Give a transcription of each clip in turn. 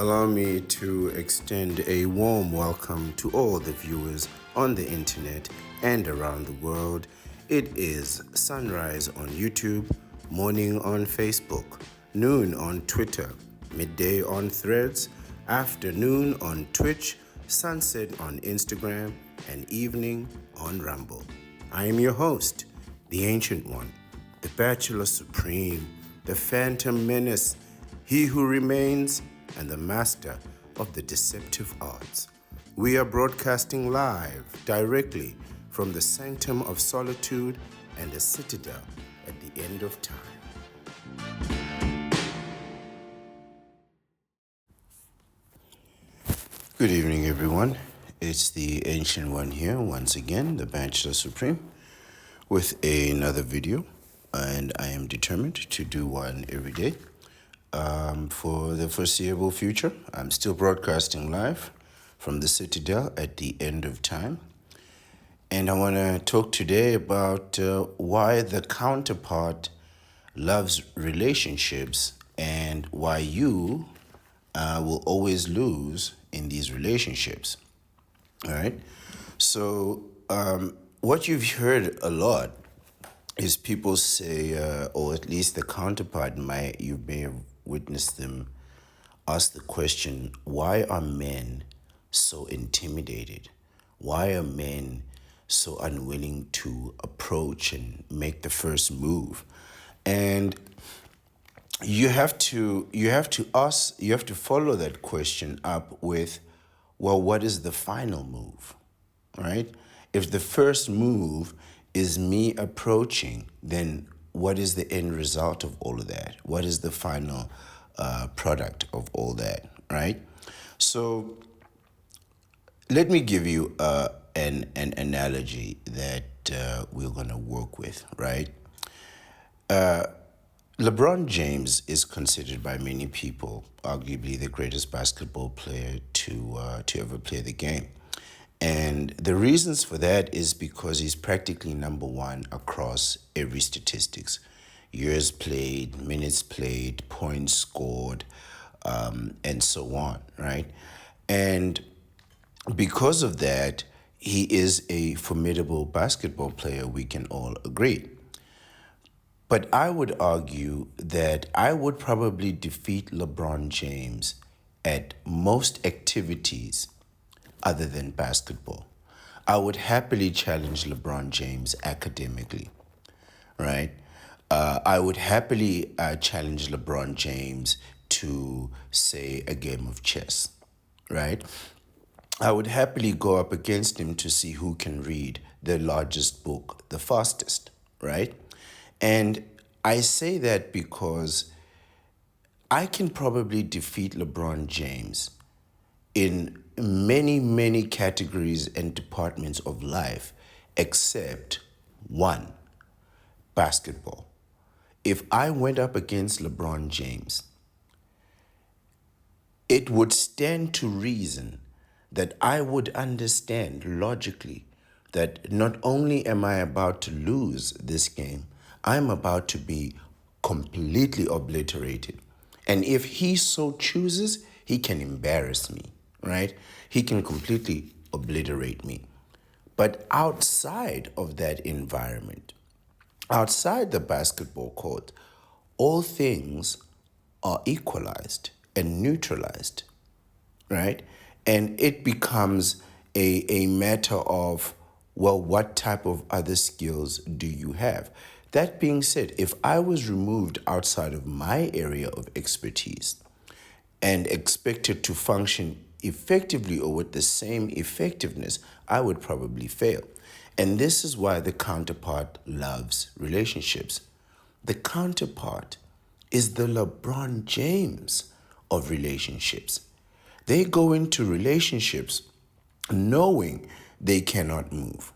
Allow me to extend a warm welcome to all the viewers on the internet and around the world. It is sunrise on YouTube, morning on Facebook, noon on Twitter, midday on Threads, afternoon on Twitch, sunset on Instagram, and evening on Rumble. I am your host, the Ancient One, the Bachelor Supreme, the Phantom Menace, he who remains, and the master of the deceptive arts. We are broadcasting live directly from the sanctum of solitude and the citadel at the end of time. Good evening, everyone. It's the Ancient One here, once again, the Bachelor Supreme, with another video, and I am determined to do one every day. For the foreseeable future, I'm still broadcasting live from the Citadel at the end of time. And I want to talk today about why the counterpart loves relationships and why you will always lose in these relationships. All right? So what you've heard a lot is people say, or at least the counterpart, you may have witnessed them ask the question, why are men so intimidated? Why are men so unwilling to approach and make the first move? And you have to follow that question up with, well, what is the final move? Right? If the first move is me approaching, then what is the end result of all of that? What is the final product of all that, right? So let me give you an analogy that we're going to work with, right? LeBron James is considered by many people arguably the greatest basketball player to ever play the game. And the reasons for that is because he's practically number one across every statistics. Years played, minutes played, points scored, and so on, right? And because of that, he is a formidable basketball player, we can all agree. But I would argue that I would probably defeat LeBron James at most activities other than basketball. I would happily challenge LeBron James academically, right? I would happily challenge LeBron James to, say, a game of chess, right? I would happily go up against him to see who can read the largest book the fastest, right? And I say that because I can probably defeat LeBron James in many categories and departments of life, except one, basketball. If I went up against LeBron James, it would stand to reason that I would understand logically that not only am I about to lose this game, I'm about to be completely obliterated. And if he so chooses, he can embarrass me, right? He can completely obliterate me. But outside of that environment, outside the basketball court, all things are equalized and neutralized, right? And it becomes a matter of, well, what type of other skills do you have? That being said, if I was removed outside of my area of expertise and expected to function effectively or with the same effectiveness, I would probably fail. And this is why the counterpart loves relationships. The counterpart is the LeBron James of relationships. They go into relationships knowing they cannot move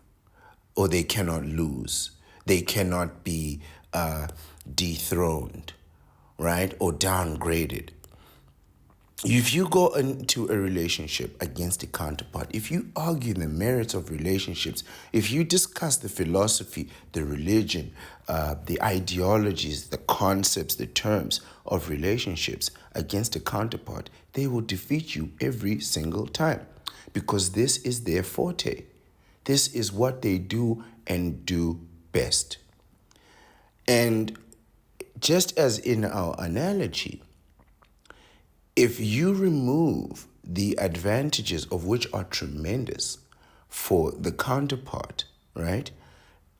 or they cannot lose. They cannot be dethroned, right? Or downgraded. if you go into a relationship against a counterpart, if you argue the merits of relationships, if you discuss the philosophy, the religion, the ideologies, the concepts, the terms of relationships against a counterpart, they will defeat you every single time because this is their forte. This is what they do and do best. And just as in our analogy, if you remove the advantages of which are tremendous for the counterpart, right,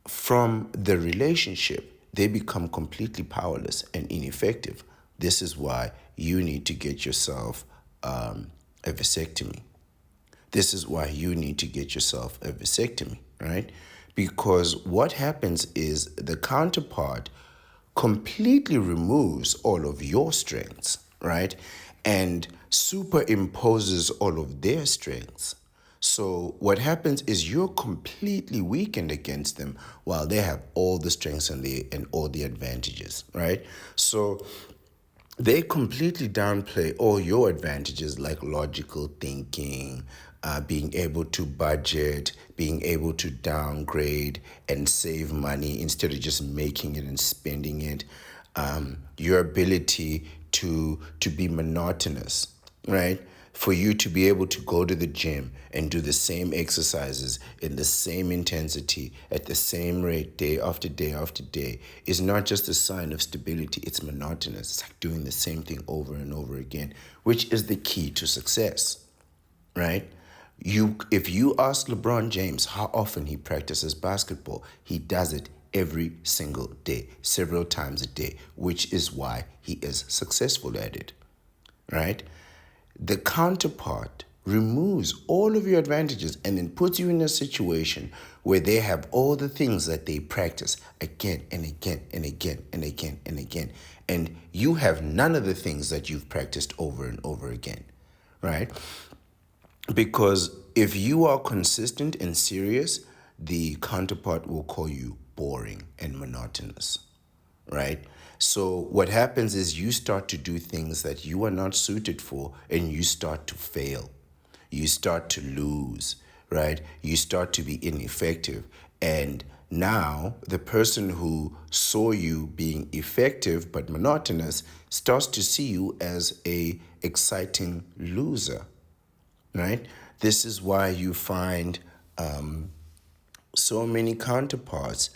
from the relationship, they become completely powerless and ineffective. This is why you need to get yourself a vasectomy. This is why you need to get yourself a vasectomy, right? Because what happens is the counterpart completely removes all of your strengths, right? And superimposes all of their strengths. So what happens is you're completely weakened against them while they have all the strengths and all the advantages, right? So they completely downplay all your advantages like logical thinking, being able to budget, being able to downgrade and save money instead of just making it and spending it, your ability to be monotonous, right? For you to be able to go to the gym and do the same exercises in the same intensity at the same rate day after day after day is not just a sign of stability, it's monotonous. It's like doing the same thing over and over again, which is the key to success, right? If you ask LeBron James how often he practices basketball, he does it every single day, several times a day, which is why he is successful at it, right? The counterpart removes all of your advantages and then puts you in a situation where they have all the things that they practice again and again and again and again and again. And you have none of the things that you've practiced over and over again, right? Because if you are consistent and serious, the counterpart will call you boring and monotonous, right? So what happens is you start to do things that you are not suited for and you start to fail. You start to lose, right? You start to be ineffective. And now the person who saw you being effective but monotonous starts to see you as a exciting loser, right? This is why you find so many counterparts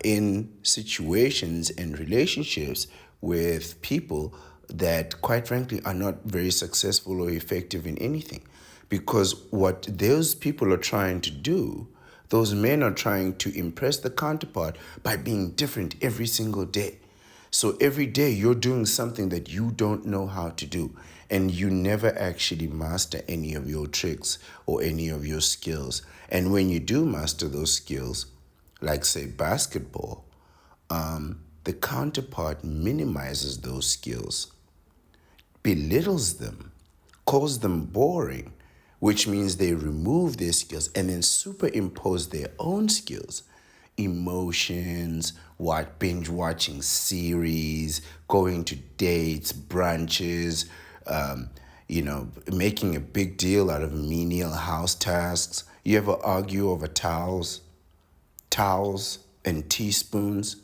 in situations and relationships with people that, quite frankly, are not very successful or effective in anything. Because what those people are trying to do, those men are trying to impress the counterpart by being different every single day. So every day you're doing something that you don't know how to do, and you never actually master any of your tricks or any of your skills. And when you do master those skills, like say basketball, the counterpart minimizes those skills, belittles them, calls them boring, which means they remove their skills and then superimpose their own skills, emotions, binge watching series, going to dates, brunches, making a big deal out of menial house tasks. You ever argue over towels and teaspoons,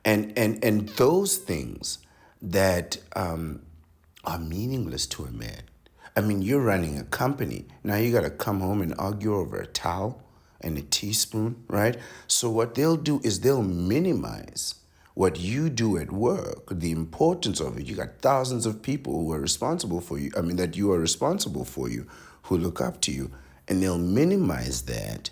and those things that are meaningless to a man. I mean, you're running a company. Now you got to come home and argue over a towel and a teaspoon, right? So what they'll do is they'll minimize what you do at work, the importance of it. You got thousands of people who are responsible for you. I mean, that you are responsible for you, who look up to you. And they'll minimize that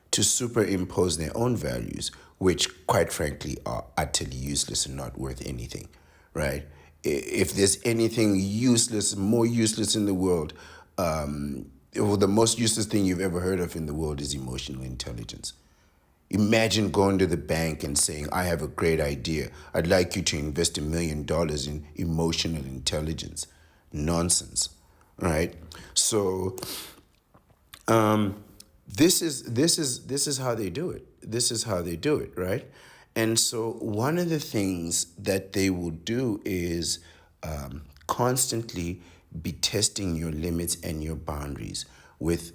to superimpose their own values, which, quite frankly, are utterly useless and not worth anything, right? If there's anything useless, more useless in the world, well, the most useless thing you've ever heard of in the world is emotional intelligence. Imagine going to the bank and saying, I have a great idea. I'd like you to invest $1 million in emotional intelligence. Nonsense, right? So this is how they do it. This is how they do it, right? And so one of the things that they will do is constantly be testing your limits and your boundaries with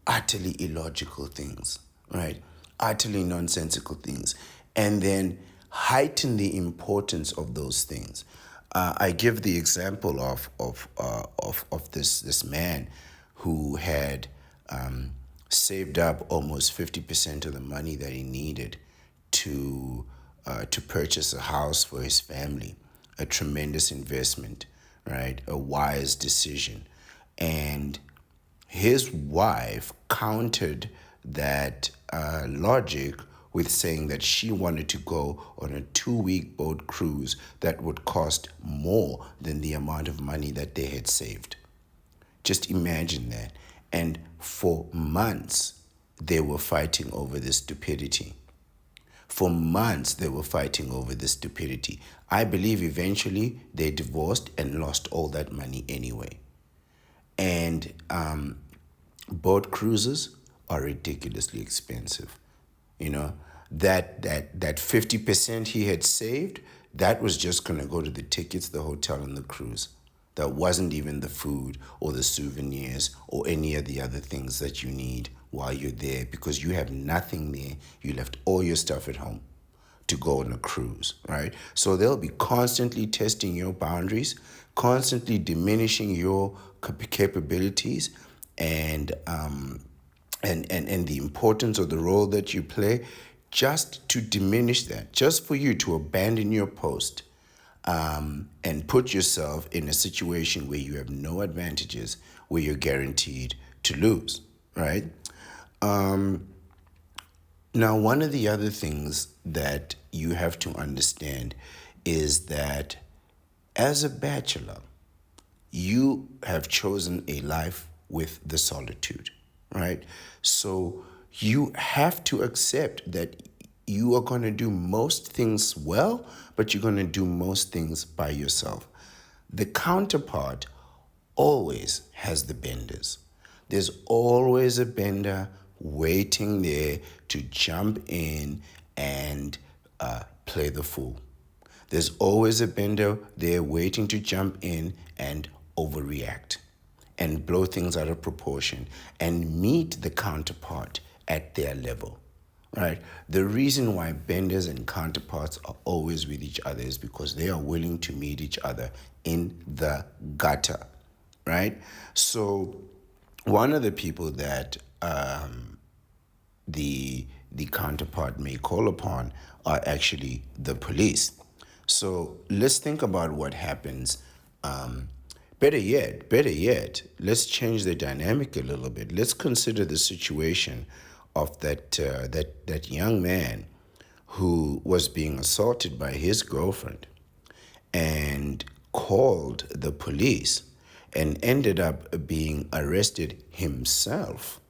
utterly illogical things, right? Utterly nonsensical things, and then heighten the importance of those things. I give the example of this man who had saved up almost 50% of the money that he needed to purchase a house for his family, a tremendous investment, right? A wise decision, and his wife countered that logic with saying that she wanted to go on a 2-week boat cruise that would cost more than the amount of money that they had saved. Just imagine that. And for months, they were fighting over this stupidity. For months, they were fighting over this stupidity. I believe eventually they divorced and lost all that money anyway. And boat cruises are ridiculously expensive. You know, that 50% he had saved, that was just gonna go to the tickets, the hotel, and the cruise. That wasn't even the food or the souvenirs or any of the other things that you need while you're there, because you have nothing there. You left all your stuff at home to go on a cruise, right? So they'll be constantly testing your boundaries, constantly diminishing your capabilities, and the importance of the role that you play, just to diminish that, just for you to abandon your post, and put yourself in a situation where you have no advantages, where you're guaranteed to lose, right? Now, one of the other things that you have to understand is that as a bachelor, you have chosen a life with the solitude, right? So you have to accept that you are going to do most things well, but you're going to do most things by yourself. The counterpart always has the benders. There's always a bender waiting there to jump in and play the fool. There's always a bender there waiting to jump in and overreact and blow things out of proportion and meet the counterpart at their level, right? The reason why benders and counterparts are always with each other is because they are willing to meet each other in the gutter, right? So one of the people that the counterpart may call upon are actually the police. So let's think about what happens. Better yet, let's change the dynamic a little bit. Let's consider the situation of that young man who was being assaulted by his girlfriend and called the police and ended up being arrested himself,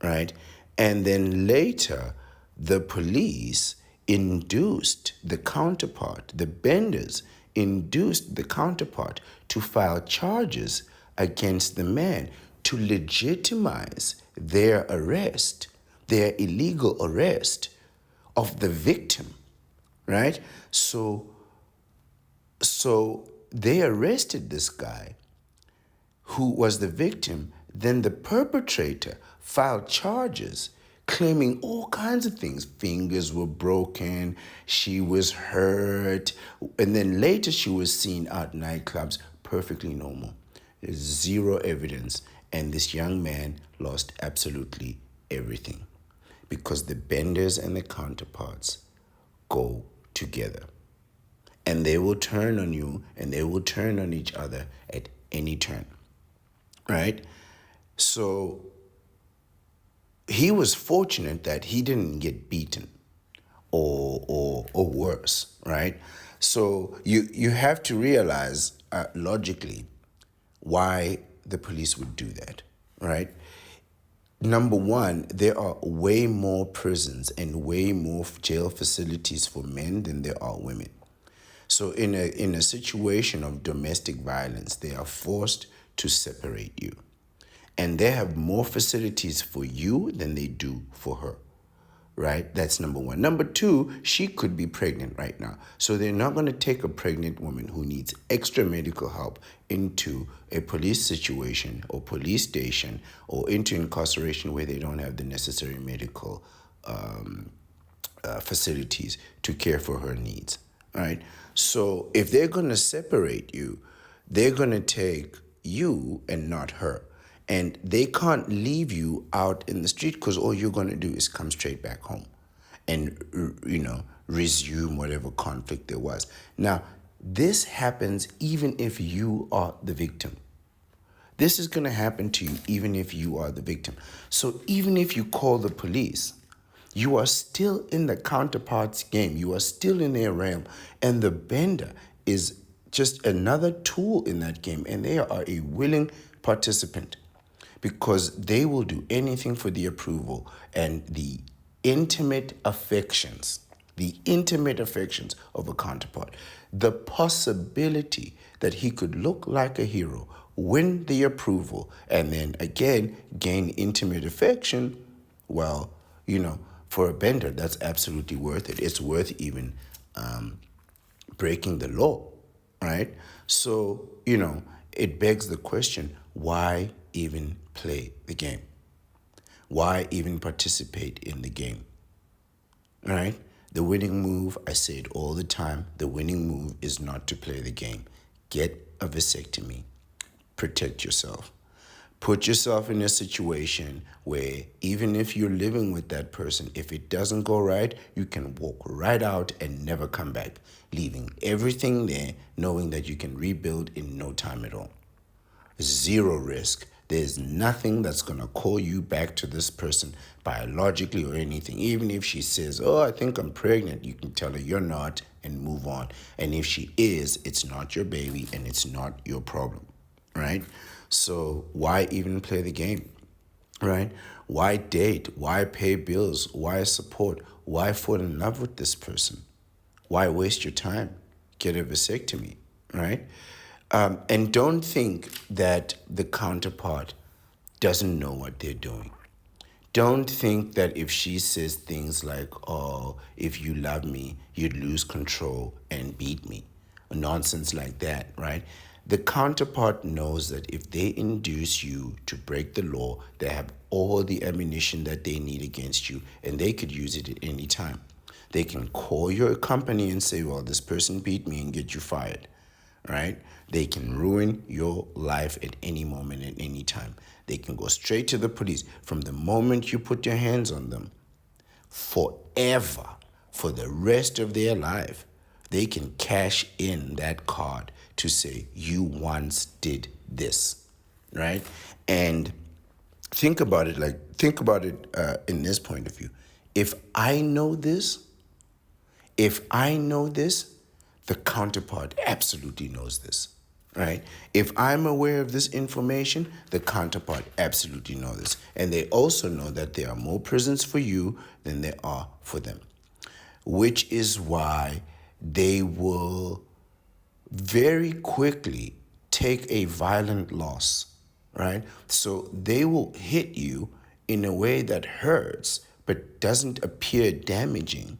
right? And then later, the police induced the counterpart, the benders induced the counterpart to file charges against the man to legitimize their arrest, their illegal arrest of the victim, right? So they arrested this guy who was the victim. Then the perpetrator filed charges claiming all kinds of things. Fingers were broken, she was hurt, and then later she was seen out nightclubs perfectly normal. There's zero evidence, and this young man lost absolutely everything because the benders and the counterparts go together. And they will turn on you and they will turn on each other at any turn, right? So he was fortunate that he didn't get beaten or worse, right? So you have to realize logically why the police would do that, right? Number one, there are way more prisons and way more jail facilities for men than there are women. So in a situation of domestic violence, they are forced to separate you. And they have more facilities for you than they do for her. right? That's number one. Number two, she could be pregnant right now. So they're not going to take a pregnant woman who needs extra medical help into a police situation or police station or into incarceration where they don't have the necessary medical facilities to care for her needs. All right. So if they're going to separate you, they're going to take you and not her. And they can't leave you out in the street because all you're going to do is come straight back home and, resume whatever conflict there was. Now, this happens even if you are the victim. This is going to happen to you even if you are the victim. So even if you call the police, you are still in the counterpart's game. You are still in their realm. And the bender is just another tool in that game. And they are a willing participant because they will do anything for the approval and the intimate affections of a counterpart. The possibility that he could look like a hero, win the approval, and then again gain intimate affection, well, for a bender, that's absolutely worth it. It's worth even breaking the law, right? So, it begs the question, why even play the game? Why even participate in the game? All right? The winning move, I say it all the time, the winning move is not to play the game. Get a vasectomy. Protect yourself. Put yourself in a situation where even if you're living with that person, if it doesn't go right, you can walk right out and never come back, leaving everything there, knowing that you can rebuild in no time at all. Zero risk. There's nothing that's going to call you back to this person biologically or anything. Even if she says, oh, I think I'm pregnant, you can tell her you're not and move on. And if she is, it's not your baby and it's not your problem, right? So why even play the game, right? Why date? Why pay bills? Why support? Why fall in love with this person? Why waste your time? Get a vasectomy, right? And don't think that the counterpart doesn't know what they're doing. Don't think that if she says things like, oh, if you love me, you'd lose control and beat me. Nonsense like that, right? The counterpart knows that if they induce you to break the law, they have all the ammunition that they need against you, and they could use it at any time. They can call your company and say, well, this person beat me and get you fired, right? They can ruin your life at any moment, at any time. They can go straight to the police. From the moment you put your hands on them, forever, for the rest of their life, they can cash in that card to say, you once did this, right? And think about it in this point of view. If I know this, the counterpart absolutely knows this, right? If I'm aware of this information, the counterpart absolutely knows this. And they also know that there are more prisons for you than there are for them, which is why they will very quickly take a violent loss, right? So they will hit you in a way that hurts but doesn't appear damaging.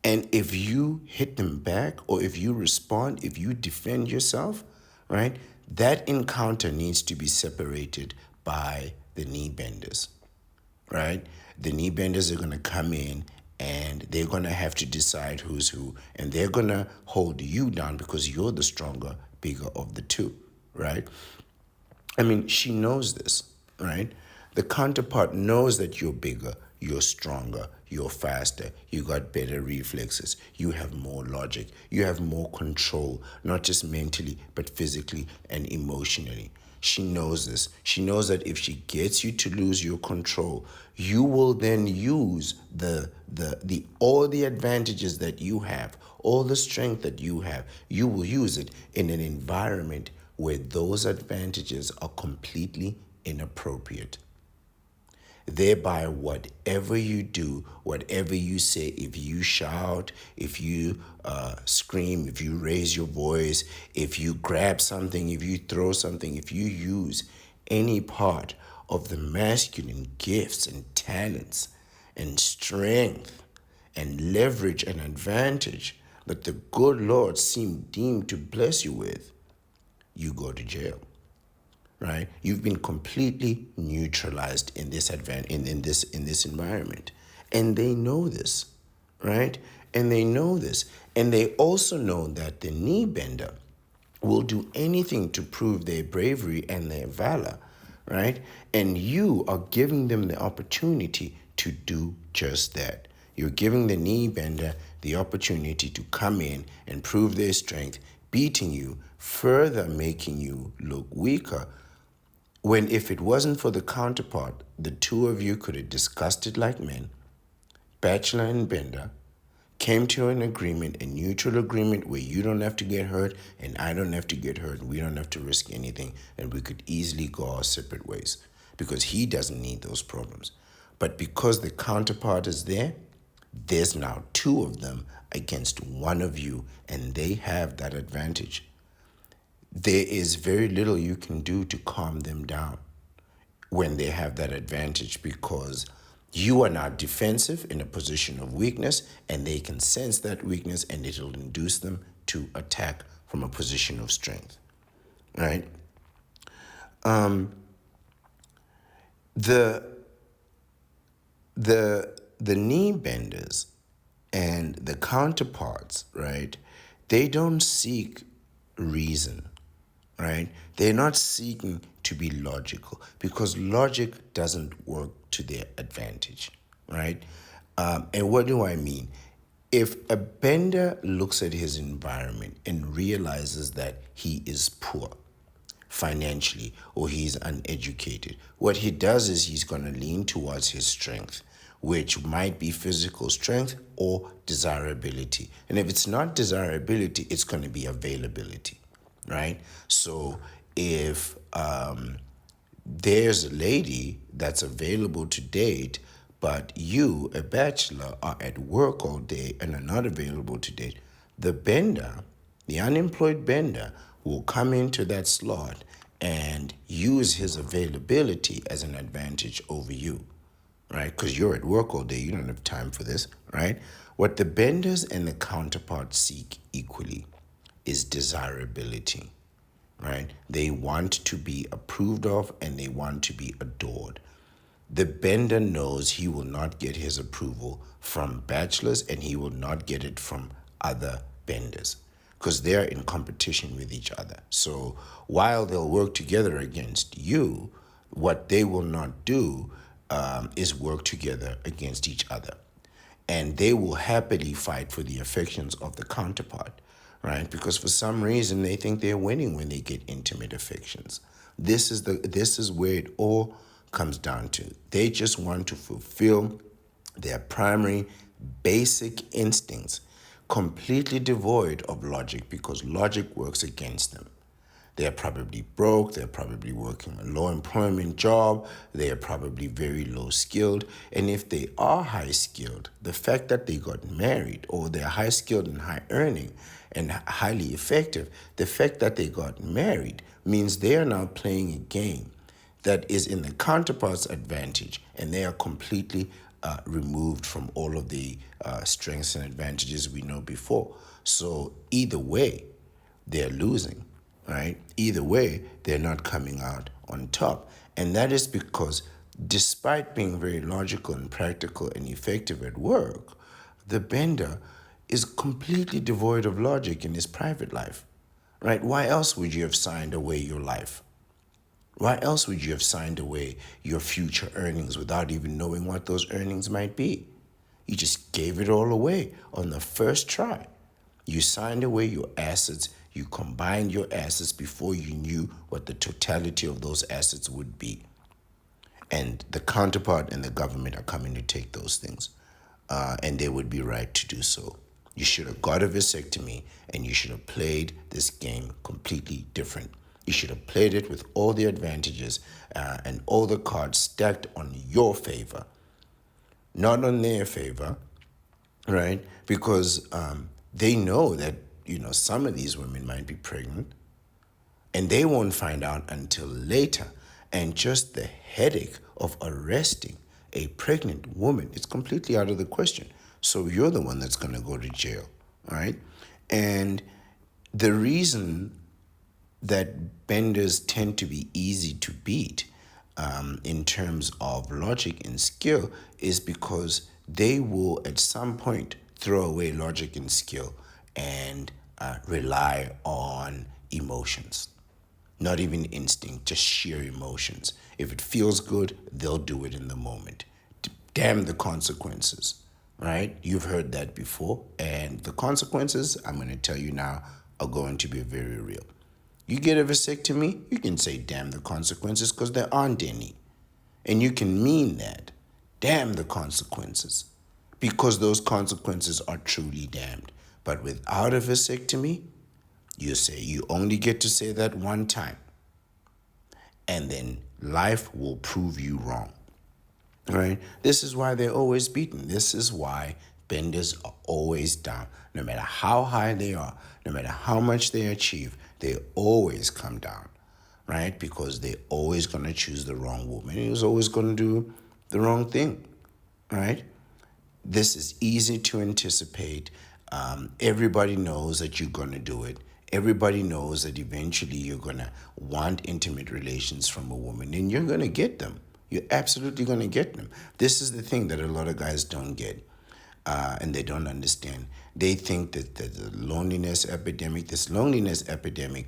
And if you hit them back or if you respond, if you defend yourself, right, that encounter needs to be separated by the knee benders, right? The knee benders are going to come in and they're going to have to decide who's who. And they're going to hold you down because you're the stronger, bigger of the two, right? I mean, she knows this, right? The counterpart knows that you're bigger, you're stronger, you're faster, you got better reflexes, you have more logic, you have more control, not just mentally, but physically and emotionally. She knows this. She knows that if she gets you to lose your control, you will then use all the advantages that you have, all the strength that you have, you will use it in an environment where those advantages are completely inappropriate. Thereby, whatever you do, whatever you say, if you shout, if you scream, if you raise your voice, if you grab something, if you throw something, if you use any part of the masculine gifts and talents and strength and leverage and advantage that the good Lord seemed deemed to bless you with, you go to jail. Right? You've been completely neutralized in this in this environment. And they know this, right? And they know this. And they also know that the knee bender will do anything to prove their bravery and their valor, right? And you are giving them the opportunity to do just that. You're giving the knee bender the opportunity to come in and prove their strength, beating you, further making you look weaker. When if it wasn't for the counterpart, the two of you could have discussed it like men, bachelor and bender, came to an agreement, a neutral agreement where you don't have to get hurt and I don't have to get hurt. We don't have to risk anything, and we could easily go our separate ways because he doesn't need those problems. But because the counterpart is there, there's now two of them against one of you, and they have that advantage. There is very little you can do to calm them down when they have that advantage, because you are now defensive in a position of weakness, and they can sense that weakness and it'll induce them to attack from a position of strength, right? The the knee benders and the counterparts, right? They don't seek reason, right? They're not seeking to be logical because logic doesn't work to their advantage, right? And what do I mean? If a bender looks at his environment and realizes that he is poor financially or he's uneducated, what he does is he's going to lean towards his strength, which might be physical strength or desirability. And if it's not desirability, it's going to be availability, right? So if there's a lady that's available to date, but you, a bachelor, are at work all day and are not available to date, the bender, the unemployed bender, will come into that slot and use his availability as an advantage over you, right? Because you're at work all day, you don't have time for this, right? What the benders and the counterparts seek equally is desirability, right? They want to be approved of and they want to be adored. The bender knows he will not get his approval from bachelors and he will not get it from other benders because they're in competition with each other. So while they'll work together against you, what they will not do is work together against each other. And they will happily fight for the affections of the counterpart, right? Because for some reason they think they're winning when they get intimate affections. This is where it all comes down to. They just want to fulfill their primary basic instincts, completely devoid of logic because logic works against them. They're probably broke, they're probably working a low employment job, they are probably very low skilled. And if they are high skilled, the fact that they got married, or they're high skilled and high earning and highly effective, the fact that they got married means they are now playing a game that is in the counterpart's advantage, and they are completely removed from all of the strengths and advantages we know before. So either way, they're losing, right? Either way, they're not coming out on top. And that is because despite being very logical and practical and effective at work, the bender is completely devoid of logic in his private life, right? Why else would you have signed away your life? Why else would you have signed away your future earnings without even knowing what those earnings might be? You just gave it all away on the first try. You signed away your assets. You combined your assets before you knew what the totality of those assets would be. And the counterpart and the government are coming to take those things. And they would be right to do so. You should have got a vasectomy and you should have played this game completely different. You should have played it with all the advantages and all the cards stacked on your favor, not on their favor, right? Because they know that, some of these women might be pregnant and they won't find out until later. And just the headache of arresting a pregnant woman, it's completely out of the question. So you're the one that's going to go to jail, all right? And the reason that benders tend to be easy to beat in terms of logic and skill is because they will at some point throw away logic and skill and rely on emotions. Not even instinct, just sheer emotions. If it feels good, they'll do it in the moment. Damn the consequences, right? You've heard that before. And the consequences, I'm going to tell you now, are going to be very real. You get a vasectomy, you can say damn the consequences because there aren't any. And you can mean that. Damn the consequences. Because those consequences are truly damned. But without a vasectomy, you only get to say that one time. And then life will prove you wrong. Right? This is why they're always beaten. This is why benders are always down. No matter how high they are, no matter how much they achieve, they always come down. Right? Because they're always going to choose the wrong woman. He's always going to do the wrong thing. Right? This is easy to anticipate. Everybody knows that you're going to do it. Everybody knows that eventually you're going to want intimate relations from a woman and you're going to get them. You're absolutely going to get them. This is the thing that a lot of guys don't get and they don't understand. They think that the this loneliness epidemic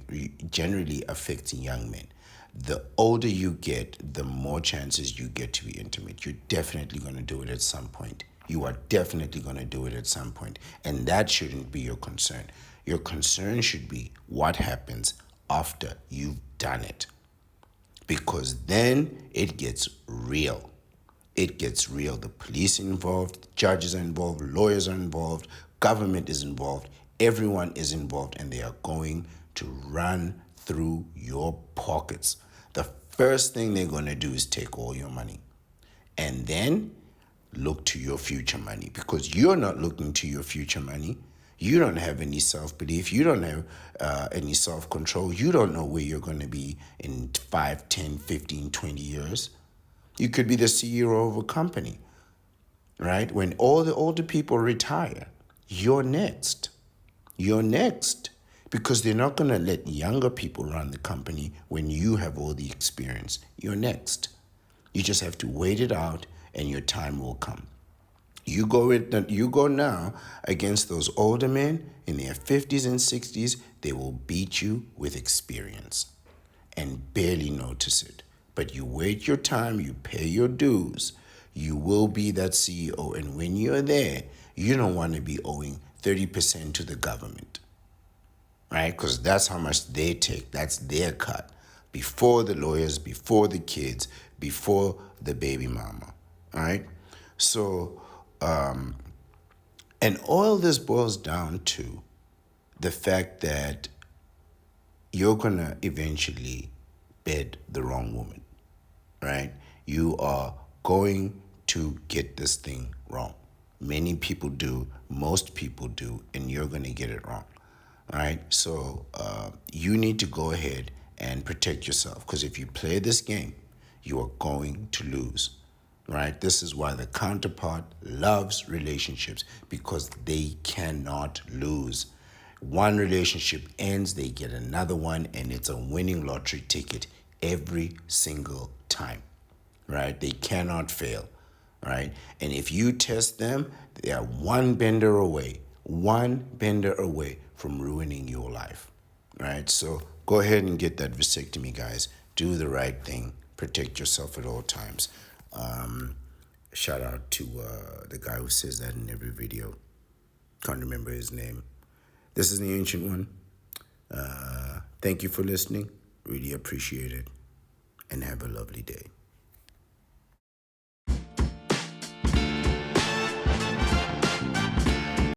generally affects young men. The older you get, the more chances you get to be intimate. You're definitely going to do it at some point. You are definitely going to do it at some point. And that shouldn't be your concern. Your concern should be what happens after you've done it. Because then it gets real. It gets real. The police are involved, judges are involved, lawyers are involved, government is involved, everyone is involved, and they are going to run through your pockets. The first thing they're going to do is take all your money. And then look to your future money because you're not looking to your future money. You don't have any self-belief. You don't have any self-control. You don't know where you're going to be in 5, 10, 15, 20 years. You could be the CEO of a company, right? When all the older people retire, you're next. You're next because they're not going to let younger people run the company when you have all the experience. You're next. You just have to wait it out and your time will come. You go now against those older men in their 50s and 60s, they will beat you with experience and barely notice it. But you wait your time, you pay your dues, you will be that CEO. And when you're there, you don't want to be owing 30% to the government, right? Because that's how much they take. That's their cut. Before the lawyers, before the kids, before the baby mama, all right? So, and all this boils down to the fact that you're going to eventually bed the wrong woman, right? You are going to get this thing wrong. Many people do, most people do, and you're going to get it wrong, right? So you need to go ahead and protect yourself because if you play this game, you are going to lose, right? This is why the counterpart loves relationships because they cannot lose. One relationship ends, they get another one, and it's a winning lottery ticket every single time, right? They cannot fail, right? And if you test them, they are one bender away from ruining your life, right? So go ahead and get that vasectomy, guys. Do the right thing. Protect yourself at all times. Shout out to the guy who says that in every video. Can't remember his name. This is the Ancient One. Thank you for listening. Really appreciate it. And have a lovely day.